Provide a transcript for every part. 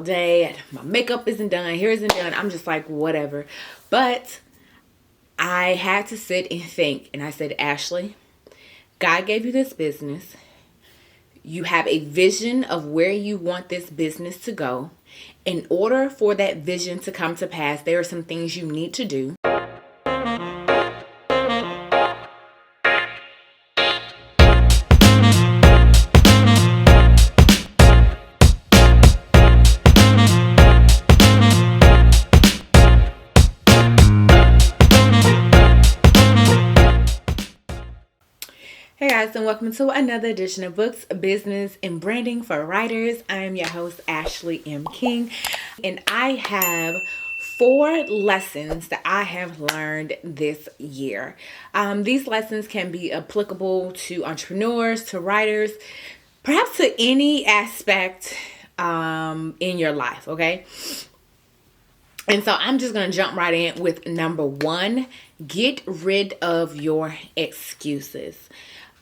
day. My makeup isn't done. Hair isn't done. I'm just like, whatever. But I had to sit and think. And I said, Ashley, God gave you this business. You have a vision of where you want this business to go. In order for that vision to come to pass, there are some things you need to do. Hey guys, and welcome to another edition of Books, Business, and Branding for Writers. I am your host, Ashley M. King, and I have 4 lessons that I have learned this year. These lessons can be applicable to entrepreneurs, to writers, perhaps to any aspect in your life, okay? And so I'm just going to jump right in with number 1, get rid of your excuses.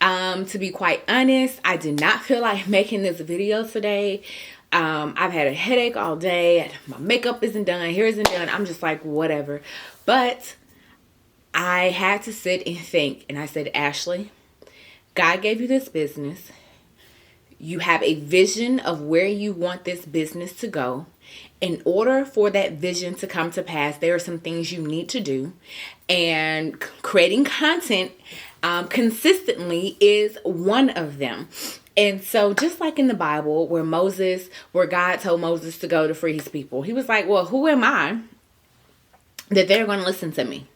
To be quite honest, I did not feel like making this video today. I've had a headache all day. My makeup isn't done. Hair isn't done. I'm just like, whatever. But I had to sit and think. And I said, Ashley, God gave you this business. You have a vision of where you want this business to go. In order for that vision to come to pass, there are some things you need to do. And creating content consistently is one of them. And so just like in the Bible where God told Moses to go to free his people, he was like, well, who am I that they're going to listen to me?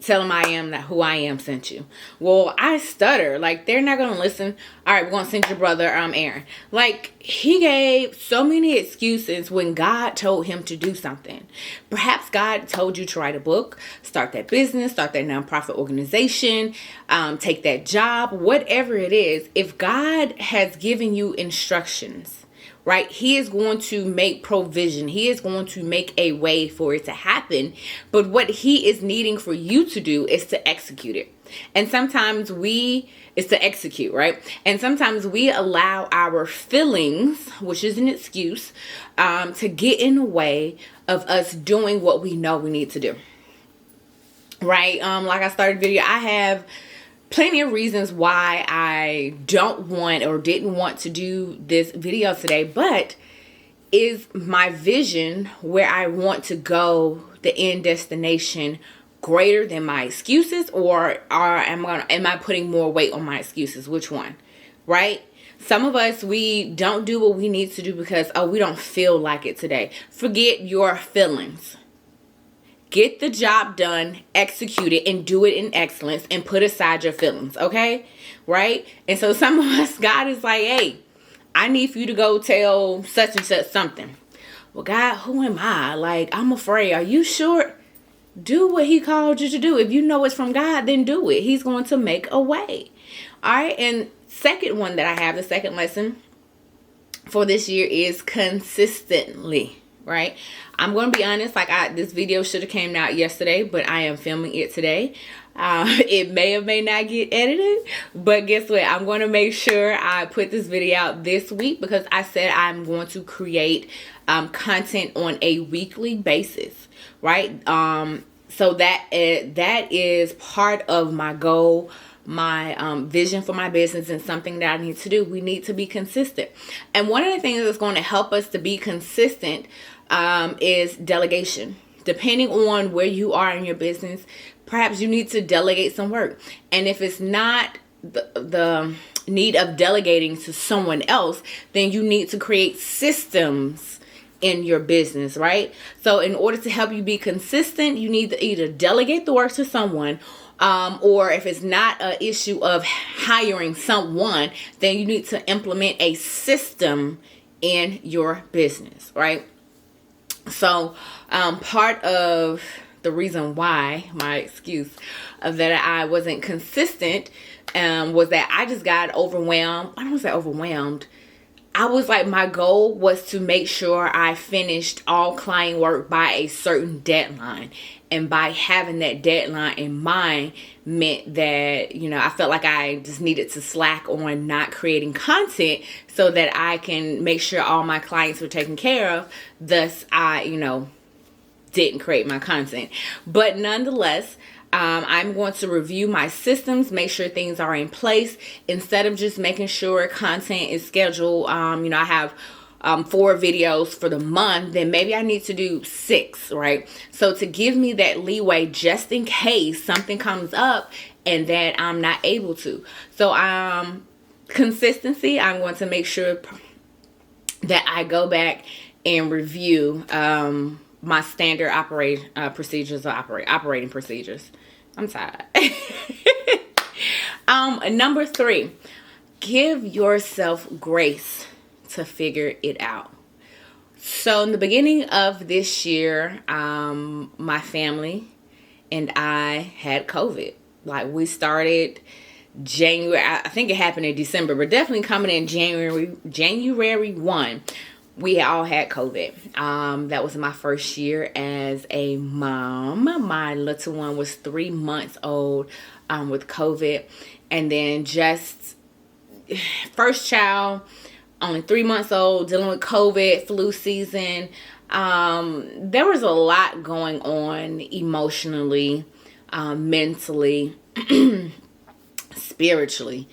Tell them I am that who I am sent you. Well, I stutter. Like, they're not going to listen. All right, we're going to send your brother, Aaron. Like, he gave so many excuses when God told him to do something. Perhaps God told you to write a book, start that business, start that nonprofit organization, take that job, whatever it is. If God has given you instructions, right, he is going to make provision. He is going to make a way for it to happen. But what he is needing for you to do is to execute it. And sometimes it's to execute, right? And sometimes we allow our feelings, which is an excuse, to get in the way of us doing what we know we need to do. Right? Like I started the video, I have plenty of reasons why I don't want or didn't want to do this video today, but is my vision where I want to go, the end destination, greater than my excuses, or am I putting more weight on my excuses? Which one? Right? Some of us, we don't do what we need to do because, we don't feel like it today. Forget your feelings. Get the job done, execute it, and do it in excellence, and put aside your feelings, okay? Right? And so some of us, God is like, hey, I need for you to go tell such and such something. Well, God, who am I? Like, I'm afraid. Are you sure? Do what he called you to do. If you know it's from God, then do it. He's going to make a way. All right? And second one that I have, the second lesson for this year is consistently. Right? I'm going to be honest, this video should have came out yesterday, but I am filming it today. It may or may not get edited, but guess what? I'm going to make sure I put this video out this week because I said I'm going to create content on a weekly basis, right? So that is part of my goal, my vision for my business, and something that I need to do. We need to be consistent. And one of the things that's going to help us to be consistent is delegation. Depending on where you are in your business, perhaps you need to delegate some work. And if it's not the need of delegating to someone else, then you need to create systems in your business, right? So in order to help you be consistent, you need to either delegate the work to someone, or if it's not an issue of hiring someone, then you need to implement a system in your business, right? So part of the reason why, my excuse that I wasn't consistent was that I just got overwhelmed. I don't say overwhelmed. I was like, my goal was to make sure I finished all client work by a certain deadline. And by having that deadline in mind meant that, I felt like I just needed to slack on not creating content so that I can make sure all my clients were taken care of. Thus, I, didn't create my content. But nonetheless, I'm going to review my systems, make sure things are in place instead of just making sure content is scheduled. I have 4 videos for the month, then maybe I need to do 6, right? So to give me that leeway just in case something comes up and that I'm not able to. So consistency, I'm going to make sure that I go back and review my standard operating procedures. I'm tired. Number 3, give yourself grace to figure it out. So in the beginning of this year, my family and I had COVID. Like, we started January, I think it happened in December, but definitely coming in January 1, we all had COVID. That was my first year as a mom. My little one was 3 months old with COVID. And then just first child, only 3 months old, dealing with COVID, flu season. There was a lot going on emotionally, mentally, spiritually.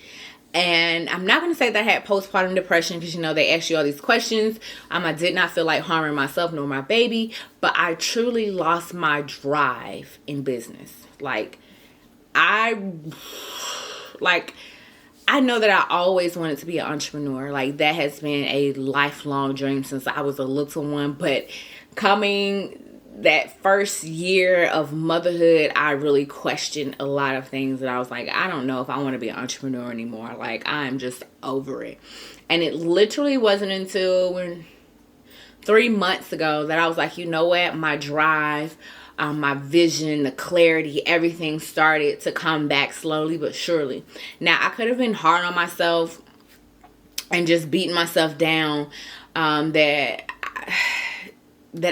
And I'm not going to say that I had postpartum depression because, they ask you all these questions. I did not feel like harming myself nor my baby, but I truly lost my drive in business. I know that I always wanted to be an entrepreneur. Like, that has been a lifelong dream since I was a little one. But coming that first year of motherhood, I really questioned a lot of things that I was like, I don't know if I want to be an entrepreneur anymore. Like, I'm just over it. And it literally wasn't until 3 months ago that I was like, you know what? My drive, my vision, the clarity, everything started to come back slowly but surely. Now, I could have been hard on myself and just beating myself down that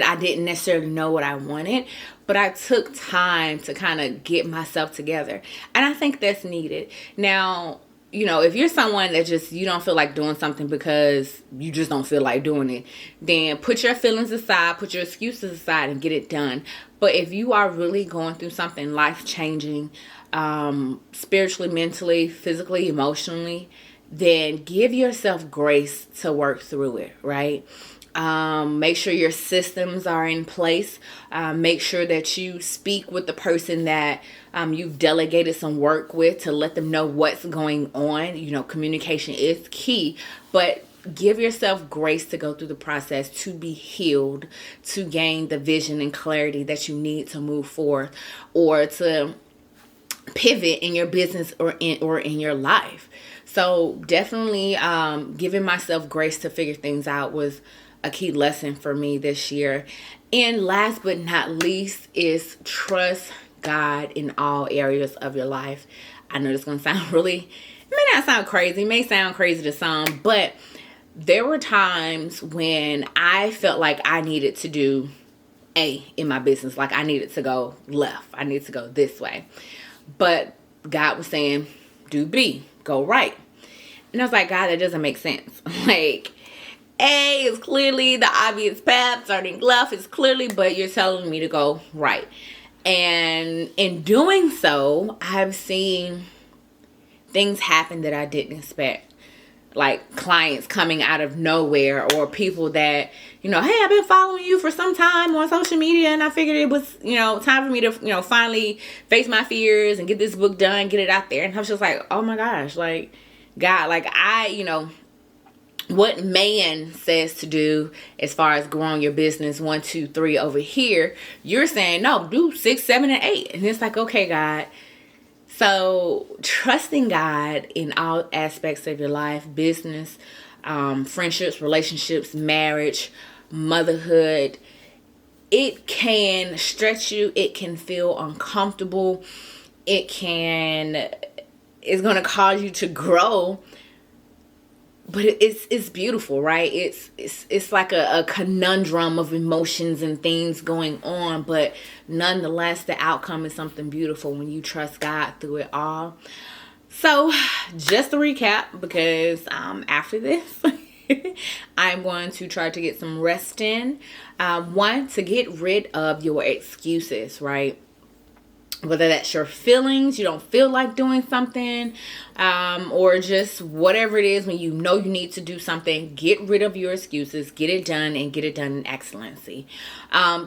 I didn't necessarily know what I wanted, but I took time to kind of get myself together. And I think that's needed. Now, if you're someone that you don't feel like doing something because you just don't feel like doing it, then put your feelings aside, put your excuses aside and get it done. But if you are really going through something life-changing, spiritually, mentally, physically, emotionally, then give yourself grace to work through it, right? Make sure your systems are in place. Make sure that you speak with the person that you've delegated some work with to let them know what's going on. Communication is key, but give yourself grace to go through the process, to be healed, to gain the vision and clarity that you need to move forward or to pivot in your business or in your life. So definitely giving myself grace to figure things out was a key lesson for me this year. And last but not least is trust God in all areas of your life. I know this is going to sound it may not sound crazy, it may sound crazy to some, but there were times when I felt like I needed to do A in my business. Like, I needed to go left. I needed to go this way. But God was saying, do B, go right. And I was like, God, that doesn't make sense. Like, A is clearly the obvious path. Starting left is clearly, but you're telling me to go right. And in doing so, I've seen things happen that I didn't expect. Like clients coming out of nowhere, or people that, hey, I've been following you for some time on social media, and I figured it was, time for me to, finally face my fears and get this book done, get it out there. And I was just like, oh my gosh, like, God, like what man says to do as far as growing your business 1, 2, 3 over here, you're saying, no, do 6, 7, and 8. And it's like, okay, God. So trusting God in all aspects of your life, business, friendships, relationships, marriage, motherhood, it can stretch you. It can feel uncomfortable. It's going to cause you to grow. but it's beautiful, right? It's like a conundrum of emotions and things going on, but nonetheless the outcome is something beautiful when you trust God through it all. So just to recap, because after this I'm going to try to get some rest in. One, to get rid of your excuses, right? Whether that's your feelings, you don't feel like doing something, or just whatever it is, when you know you need to do something, get rid of your excuses, get it done, and get it done in excellency.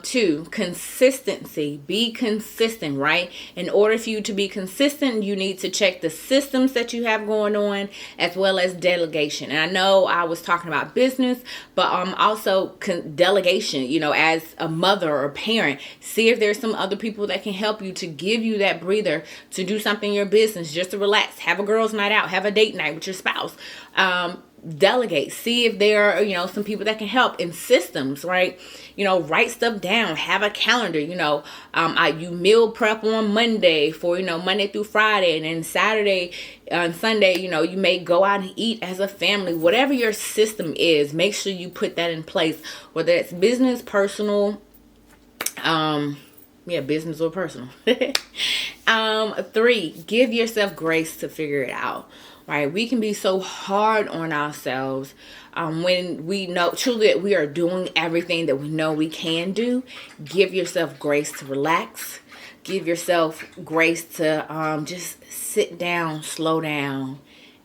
Two, consistency. Be consistent, right? In order for you to be consistent, you need to check the systems that you have going on, as well as delegation. And I know I was talking about business, but also delegation, you know, as a mother or parent, see if there's some other people that can help you, to give you that breather to do something in your business, just to relax, have a girls' night out, have a date night with your spouse. Delegate, see if there are, you know, some people that can help in systems, right? You know, write stuff down, have a calendar, you know, you meal prep on Monday for, you know, Monday through Friday, and then Saturday and Sunday, you know, you may go out and eat as a family. Whatever your system is, make sure you put that in place, whether it's business, personal, business or personal. Three, give yourself grace to figure it out, right? We can be so hard on ourselves when we know truly that we are doing everything that we know we can do. Give yourself grace to relax. Give yourself grace to just sit down, slow down,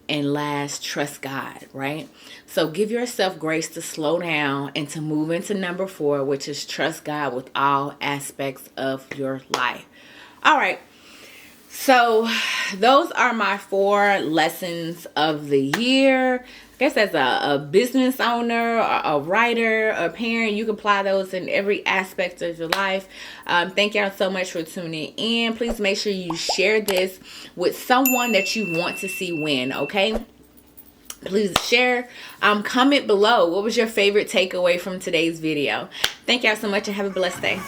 and last, trust God, right? So give yourself grace to slow down and to move into number 4, which is trust God with all aspects of your life. All right. So those are my 4 lessons of the year. I guess as a business owner, a writer, a parent, you can apply those in every aspect of your life. Thank y'all so much for tuning in. Please make sure you share this with someone that you want to see win, okay? Please share, comment below. What was your favorite takeaway from today's video? Thank y'all so much and have a blessed day.